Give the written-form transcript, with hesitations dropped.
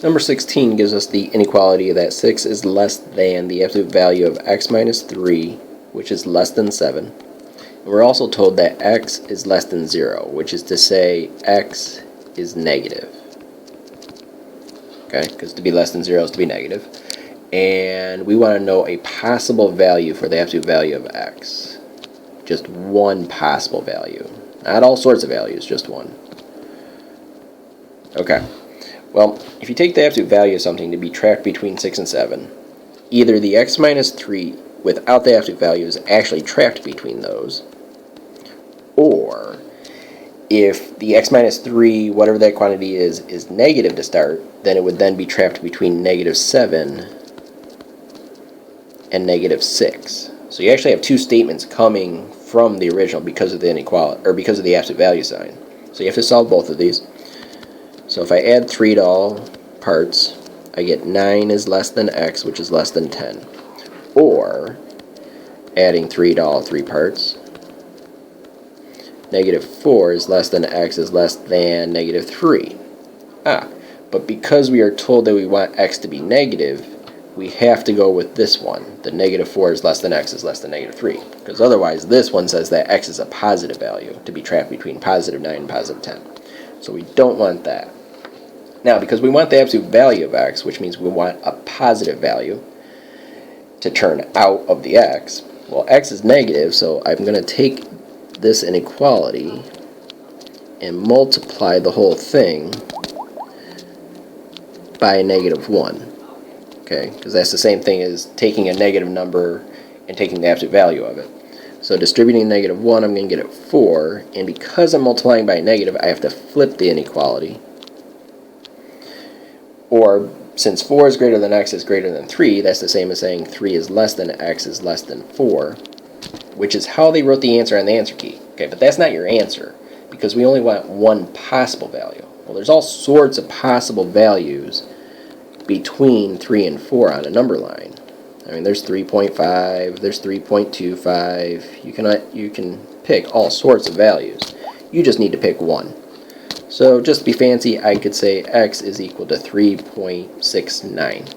Number 16 gives us the inequality that 6 is less than the absolute value of x minus 3, which is less than 7. And we're also told that x is less than 0, which is to say x is negative. Okay, because to be less than 0 is to be negative. And we want to know a possible value for the absolute value of x. Just one possible value. Not all sorts of values, just one. Okay. Well, if you take the absolute value of something to be trapped between 6 and 7, either the x minus 3 without the absolute value is actually trapped between those, or if the x minus 3, whatever that quantity is negative to start, then it would then be trapped between negative 7 and negative 6. So you actually have two statements coming from the original because of the inequality, or because of the absolute value sign. So you have to solve both of these. So if I add 3 to all parts, I get 9 is less than x, which is less than 10. Or, adding 3 to all 3 parts, negative 4 is less than x is less than negative 3. But because we are told that we want x to be negative, we have to go with this one. The negative 4 is less than x is less than negative 3. Because otherwise, this one says that x is a positive value to be trapped between positive 9 and positive 10. So we don't want that. Now, because we want the absolute value of x, which means we want a positive value to turn out of the x, well, x is negative, so I'm going to take this inequality and multiply the whole thing by negative 1. Okay, because that's the same thing as taking a negative number and taking the absolute value of it. So distributing negative 1, I'm going to get it 4, and because I'm multiplying by a negative, I have to flip the inequality. Or, since 4 is greater than x is greater than 3, that's the same as saying 3 is less than x is less than 4, which is how they wrote the answer on the answer key. Okay, but that's not your answer, because we only want one possible value. Well, there's all sorts of possible values between 3 and 4 on a number line. I mean, there's 3.5, there's 3.25, you can pick all sorts of values. You just need to pick one. So just to be fancy, I could say x is equal to 3.69.